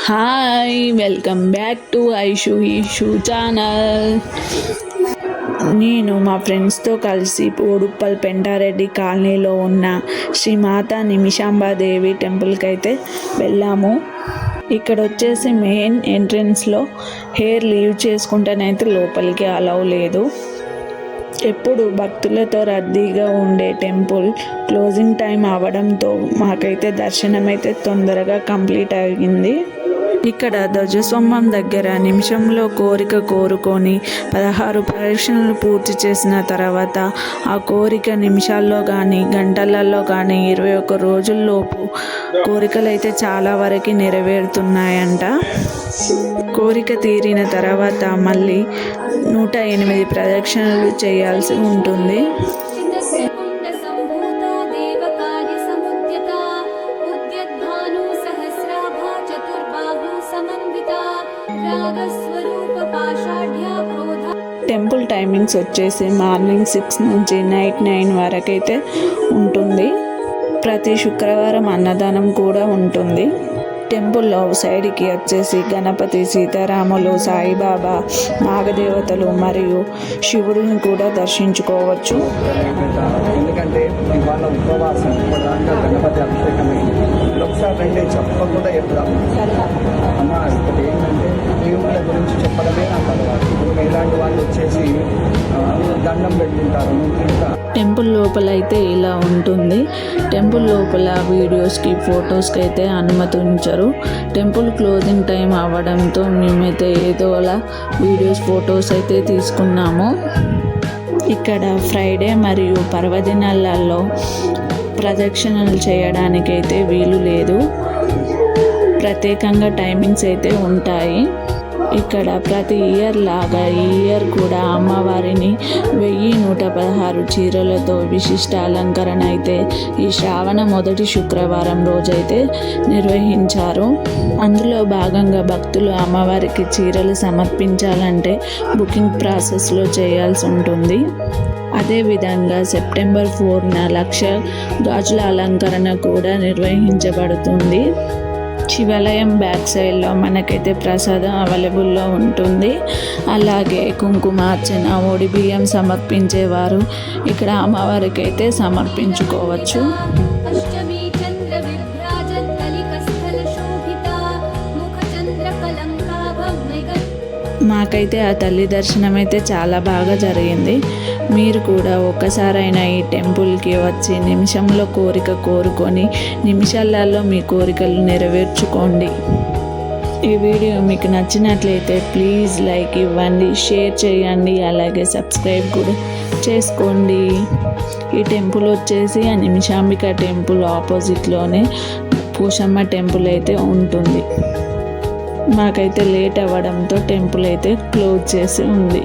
Hi, welcome back to Aishu Eshu channel. నేను మా ఫ్రెండ్స్తో కలిసి ఓడుప్పల్ పెంటారెడ్డి కాలనీలో ఉన్న శ్రీ మాతా నిమిషాంబాదేవి టెంపుల్కి అయితే వెళ్ళాము. ఇక్కడ వచ్చేసి మెయిన్ ఎంట్రన్స్లో హెయిర్ లీవ్ చేసుకుంటేనైతే లోపలికి అలౌ లేదు. ఎప్పుడు భక్తులతో రద్దీగా ఉండే టెంపుల్ క్లోజింగ్ టైం అవ్వడంతో మాకైతే దర్శనం అయితే తొందరగా కంప్లీట్ అయ్యింది. ఇక్కడ ధ్వజస్తంభం దగ్గర నిమిషంలో కోరిక కోరుకొని 16 ప్రదక్షిణలు పూర్తి చేసిన తర్వాత ఆ కోరిక నిమిషాల్లో కానీ గంటలలో కానీ 21 రోజుల్లోపు కోరికలు అయితే చాలా వరకు నెరవేరుతున్నాయంట. కోరిక తీరిన తర్వాత మళ్ళీ 108 ప్రదక్షిణలు చేయాల్సి ఉంటుంది. టెంపుల్ టైమింగ్స్ వచ్చేసి మార్నింగ్ 6 నుంచి నైట్ 9 వరకు అయితే ఉంటుంది. ప్రతి శుక్రవారం అన్నదానం కూడా ఉంటుంది. టెంపుల్లో సైడ్కి వచ్చేసి గణపతి, సీతారాములు, సాయిబాబా, నాగదేవతలు మరియు శివుడిని కూడా దర్శించుకోవచ్చు. ఎందుకంటే ఇవాళ ఉపవాసం గణపతి అభిషేకం ఒకసారి రెండే చెప్పకుండా చెప్తాము అమ్మ. ఇప్పుడు ఏంటంటే దేవుళ్ళ గురించి చెప్పడమే నాకు అలవాటు. ఇప్పుడు ఇలాంటి వాళ్ళు వచ్చేసి దండం పెట్టుకుంటారు. టెంపుల్ లోపల అయితే ఇలా ఉంటుంది. టెంపుల్ లోపల వీడియోస్కి, ఫొటోస్కి అయితే అనుమతించరు. టెంపుల్ క్లోజింగ్ టైం అవ్వడంతో మేమైతే ఏదోలా వీడియోస్, ఫొటోస్ అయితే తీసుకున్నాము. ఇక్కడ ఫ్రైడే మరియు పర్వదినాలలో ప్రదక్షిణలు చేయడానికైతే వీలు లేదు. ప్రత్యేకంగా టైమింగ్స్ అయితే ఉంటాయి. ఇక్కడ ప్రతి ఇయర్ లాగా ఈ ఇయర్ కూడా అమ్మవారిని 1116 చీరలతో విశిష్ట అలంకరణ అయితే ఈ శ్రావణ మొదటి శుక్రవారం రోజైతే నిర్వహించారు. అందులో భాగంగా భక్తులు అమ్మవారికి చీరలు సమర్పించాలంటే బుకింగ్ ప్రాసెస్లో చేయాల్సి ఉంటుంది. అదేవిధంగా సెప్టెంబర్ 4న లక్ష గాజుల అలంకరణ కూడా నిర్వహించబడుతుంది. శివాలయం బ్యాక్ సైడ్లో మనకైతే ప్రసాదం అవైలబుల్లో ఉంటుంది. అలాగే కుంకుమార్చన, ఒడి బియ్యం సమర్పించేవారు ఇక్కడ అమ్మవారికి అయితే సమర్పించుకోవచ్చు. మాకైతే ఆ తల్లి దర్శనం అయితే చాలా బాగా జరిగింది. మీరు కూడా ఒక్కసారైనా ఈ టెంపుల్కి వచ్చి నిమిషంలో కోరిక కోరుకొని నిమిషాలలో మీ కోరికలు నెరవేర్చుకోండి. ఈ వీడియో మీకు నచ్చినట్లయితే ప్లీజ్ లైక్ ఇవ్వండి, షేర్ చేయండి, అలాగే సబ్స్క్రైబ్ కూడా చేసుకోండి. ఈ టెంపుల్ వచ్చేసి ఆ నిమిషాంబిక టెంపుల్ ఆపోజిట్లోనే పోషమ్మ టెంపుల్ అయితే ఉంటుంది. మాకైతే లేట్ అవ్వడంతో టెంపుల్ అయితే క్లోజ్ చేసి ఉంది.